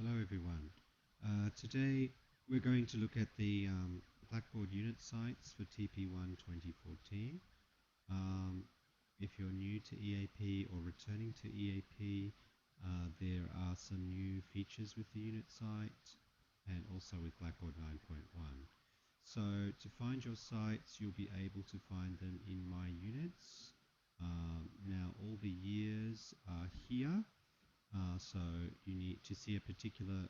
Hello everyone. Today we're going to look at the Blackboard Unit Sites for TP1 2014. If you're new to EAP or returning to EAP, there are some new features with the unit site and also with Blackboard 9.1. So to find your sites, you'll be able to find them in My Units. Now all the years are here. So you need to see a particular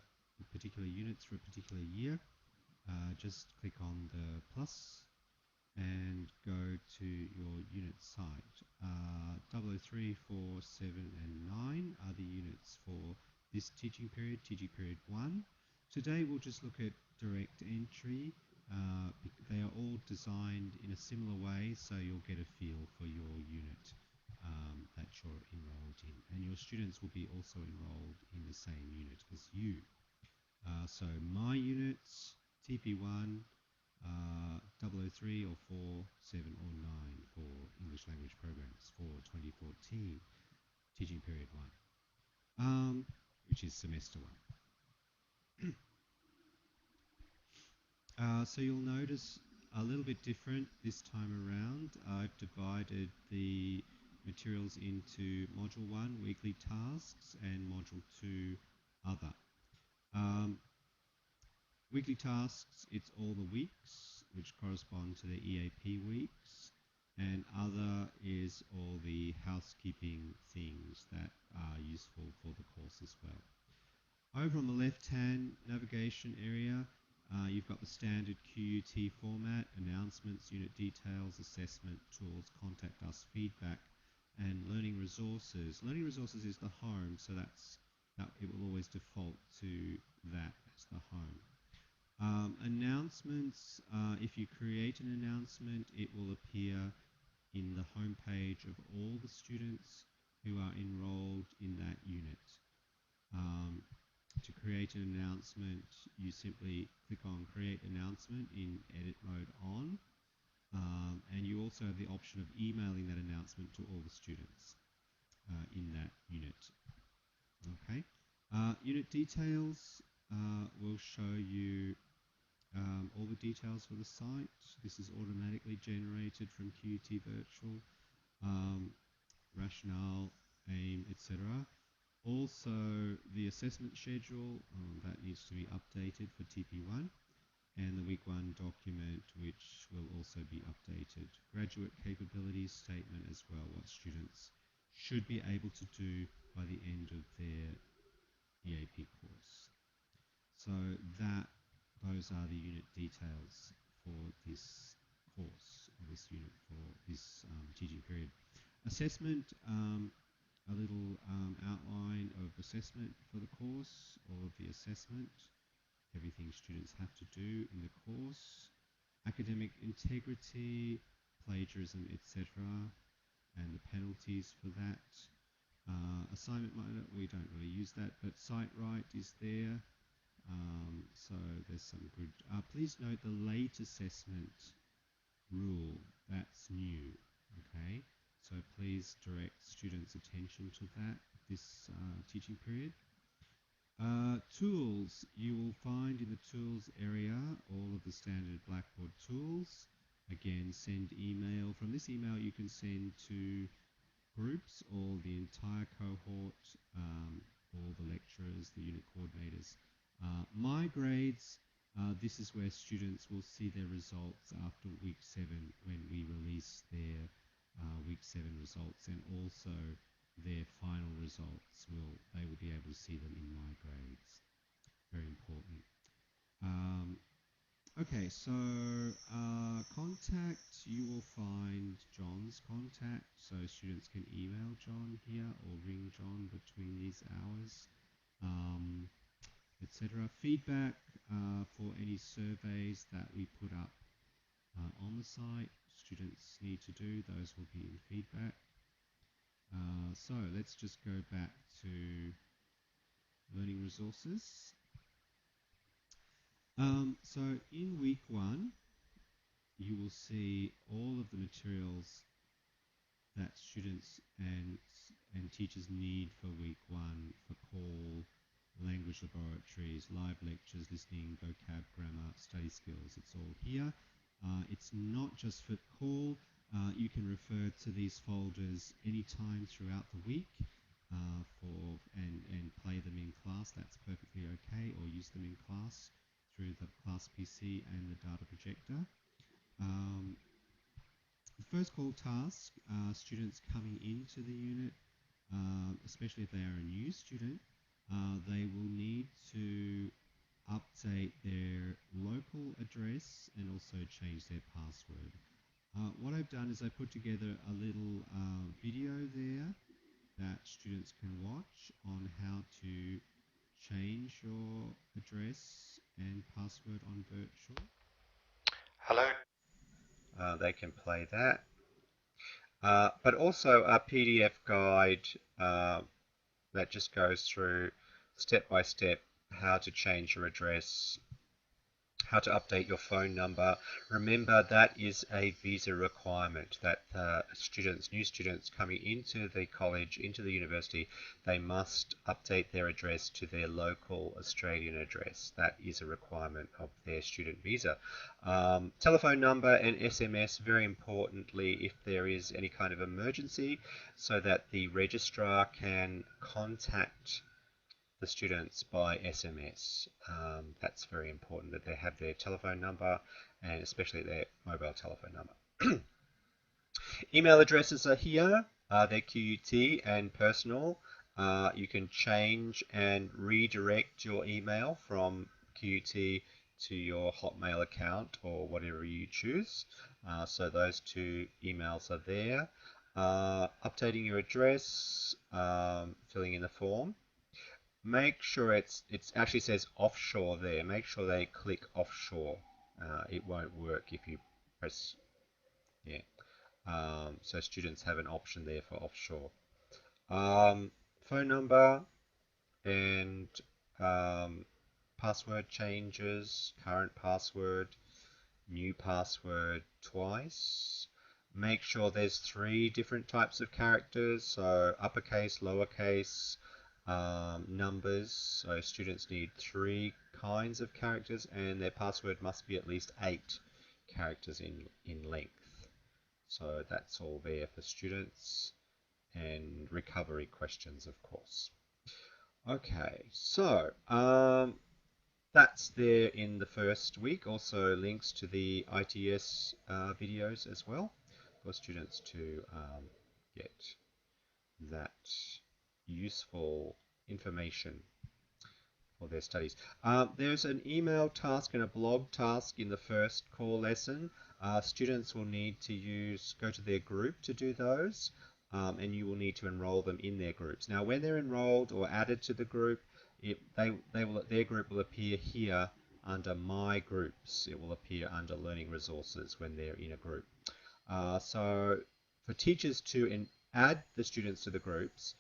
units for a particular year. Just click on the plus and go to your unit site. 003, 4, 7 and 9 are the units for this teaching period, teaching period 1. Today we'll just look at direct entry. They are all designed in a similar way, so you'll get a feel for your unit that you're enrolled in, and your students will be also enrolled in the same unit as you. So my units, TP1, 003 or 4, 7 or 9 for English language programs for 2014 teaching period 1, which is semester 1. So you'll notice a little bit different this time around. I've divided the materials into Module 1, weekly tasks, and Module 2, other. Weekly tasks, it's all the weeks, which correspond to the EAP weeks, and other is all the housekeeping things that are useful for the course as well. Over on the left-hand navigation area, you've got the standard QUT format: announcements, unit details, assessment, tools, contact us, feedback, and learning resources. Learning resources is the home, so it will always default to that as the home. Announcements, if you create an announcement, it will appear in the home page of all the students who are enrolled in that unit. To create an announcement, you simply click on Create Announcement in Edit Mode on, and you also have the option of emailing that announcement to all the students in that unit. Okay. Unit details will show you all the details for the site. This is automatically generated from QUT Virtual, rationale, aim, etc. Also, the assessment schedule that needs to be updated for TP1, and the Week 1 document, which will also be updated. Graduate capabilities statement as well, what students should be able to do by the end of their EAP course. So those are the unit details for this course, or this unit for this teaching period. Assessment, a little outline of assessment for the course, all of the assessment, everything students have to do in the course, academic integrity, plagiarism, etc., and the penalties for that. Assignment monitor, we don't really use that, but site right is there. So there's some good. Please note the late assessment rule, that's new. Okay, so please direct students' attention to that this teaching period. Tools, you will find in the tools area all of the standard Blackboard tools. Again, send email. From this email you can send to groups or the entire cohort, all the lecturers, the unit coordinators. My grades, this is where students will see their results after week 7 when we release their week 7 results, and also their final results. They will be able to see them in My Grades. Very important. Okay, so contact, you will find John's contact, so students can email John here or ring John between these hours, etc. Feedback for any surveys that we put up on the site, students need to do, those will be in feedback. So let's just go back to learning resources. So in week 1, you will see all of the materials that students and teachers need for week 1 for call, language laboratories, live lectures, listening, vocab, grammar, study skills. It's all here. It's not just for call. You can refer to these folders anytime throughout the week and play them in class. That's perfectly okay, or use them in class through the class PC and the data projector. Um, the first call task, students coming into the unit, especially if they are a new student, they will need to update their local address and also change their password. What I've done is I put together a little video there that students can watch on how to change your address and password on virtual. Hello. They can play that. But also a PDF guide that just goes through step by step how to change your address, how to update your phone number. Remember, that is a visa requirement that new students coming into the college, into the university, they must update their address to their local Australian address. That is a requirement of their student visa. Telephone number and SMS, very importantly, if there is any kind of emergency, so that the registrar can contact the students by SMS. That's very important that they have their telephone number and especially their mobile telephone number. Email addresses are here. They're QUT and personal. You can change and redirect your email from QUT to your Hotmail account or whatever you choose. So those two emails are there. Updating your address, filling in the form. Make sure it actually says offshore there. Make sure they click offshore. It won't work if you press, yeah. So students have an option there for offshore. Phone number and password changes, current password, new password twice. Make sure there's 3 different types of characters, so uppercase, lowercase, numbers. So students need 3 kinds of characters and their password must be at least 8 characters in length. So that's all there for students and recovery questions, of course. Okay, so that's there in the first week. Also links to the ITS videos as well for students to get that useful information for their studies. There's an email task and a blog task in the first core lesson. Students will need to go to their group to do those, and you will need to enroll them in their groups. Now, when they're enrolled or added to the group, their group will appear here under My Groups. It will appear under Learning Resources when they're in a group. So for teachers to add the students to the groups,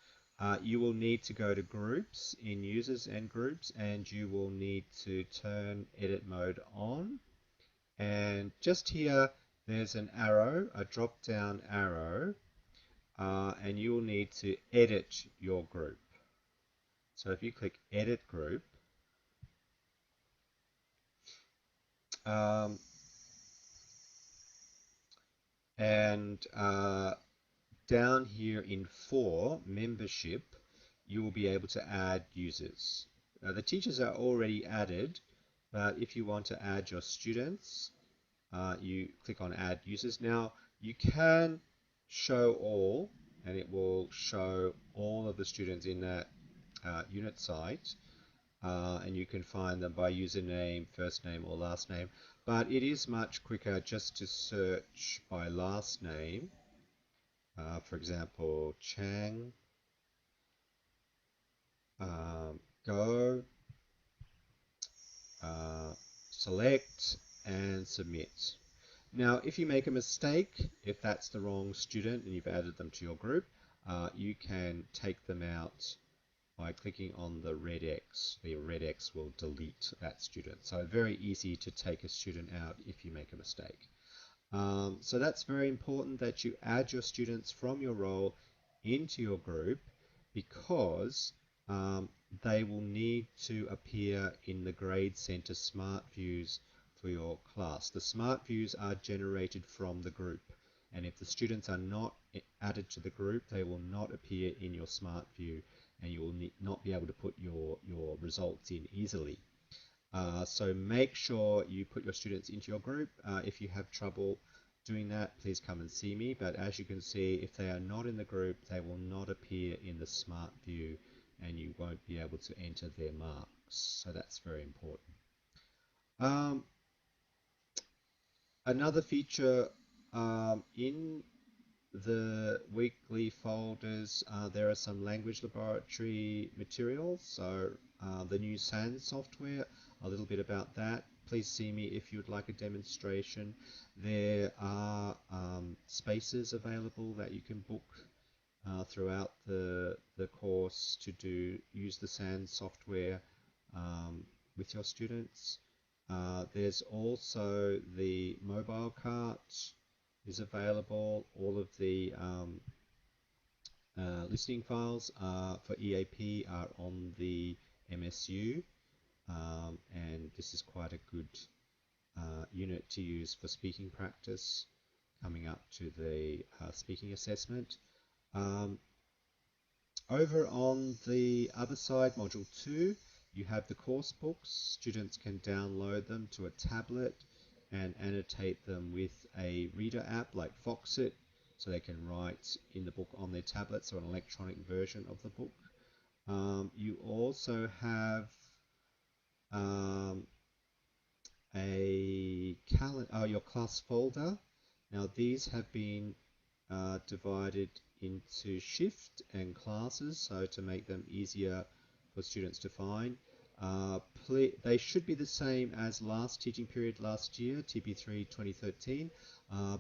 you will need to go to Groups in Users and Groups, and you will need to turn Edit Mode on. And just here, there's an arrow, a drop-down arrow, and you will need to edit your group. So if you click Edit Group, and down here in 4, Membership, you will be able to add users. The teachers are already added, but if you want to add your students, you click on Add Users. Now, you can show all, and it will show all of the students in that unit site, and you can find them by username, first name, or last name. But it is much quicker just to search by last name. For example, Chang, go, select, and submit. Now, if you make a mistake, if that's the wrong student and you've added them to your group, you can take them out by clicking on the red X. The red X will delete that student. So very easy to take a student out if you make a mistake. So that's very important that you add your students from your role into your group, because they will need to appear in the Grade Center Smart Views for your class. The Smart Views are generated from the group, and if the students are not added to the group, they will not appear in your Smart View, and you will not be able to put your results in easily. So make sure you put your students into your group. If you have trouble doing that, please come and see me. But as you can see, if they are not in the group, they will not appear in the Smart View, and you won't be able to enter their marks. So that's very important. Another feature in the weekly folders, there are some language laboratory materials. So the new SANS software, a little bit about that. Please see me if you'd like a demonstration. There are spaces available that you can book throughout the course to use the SANS software with your students. There's also the mobile cart is available. All of the listening files for EAP are on the MSU, and this is quite a good unit to use for speaking practice coming up to the speaking assessment. Over on the other side, Module 2, you have the course books. Students can download them to a tablet and annotate them with a reader app like Foxit, so they can write in the book on their tablets or an electronic version of the book. You also have your class folder. Now these have been divided into shift and classes, so to make them easier for students to find. They should be the same as last teaching period last year, TP3 2013,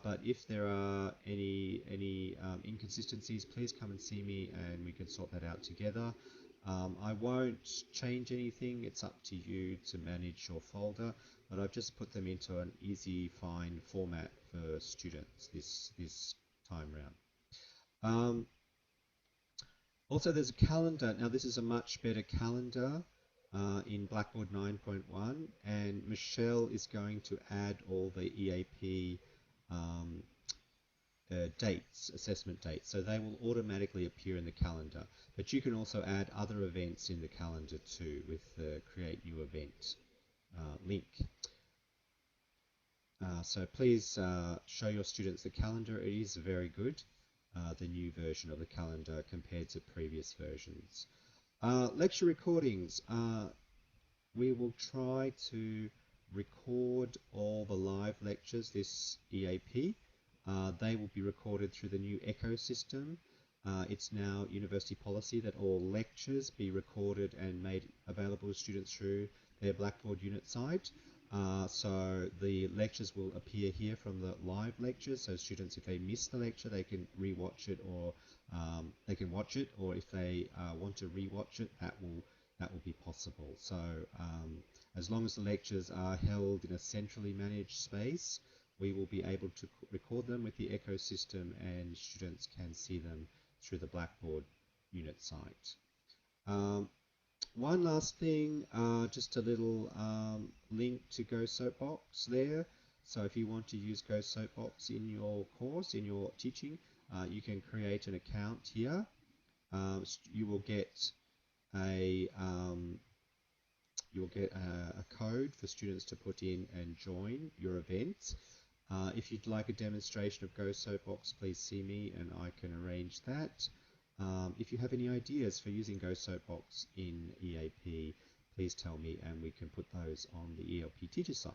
but if there are any inconsistencies, please come and see me and we can sort that out together. I won't change anything, it's up to you to manage your folder, but I've just put them into an easy find format for students this time round. Also, there's a calendar. Now, this is a much better calendar in Blackboard 9.1, and Michelle is going to add all the EAP dates, assessment dates, so they will automatically appear in the calendar. But you can also add other events in the calendar too with the Create New Event link. So please show your students the calendar. It is very good, the new version of the calendar compared to previous versions. Lecture recordings. We will try to record all the live lectures this EAP. They will be recorded through the new Echo system. It's now university policy that all lectures be recorded and made available to students through their Blackboard unit site. So the lectures will appear here from the live lectures, so students, if they miss the lecture, they can re-watch it, or they can watch it, or if they want to re-watch it, that will be possible. So as long as the lectures are held in a centrally managed space, we will be able to record them with the Echo system, and students can see them through the Blackboard unit site. One last thing, just a little link to Go Soapbox there. So if you want to use Go Soapbox in your course, in your teaching, you can create an account here. You will get a code for students to put in and join your event. If you'd like a demonstration of Go Soapbox, please see me and I can arrange that. If you have any ideas for using Go Soapbox in EAP, please tell me and we can put those on the ELP teacher site.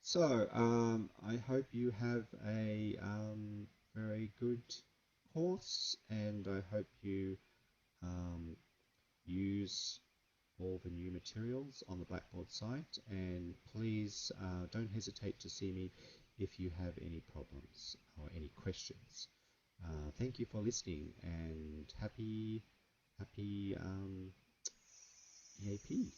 So I hope you have a very good course, and I hope you use all the new materials on the Blackboard site, and please don't hesitate to see me if you have any problems or any questions. Thank you for listening, and happy EAP.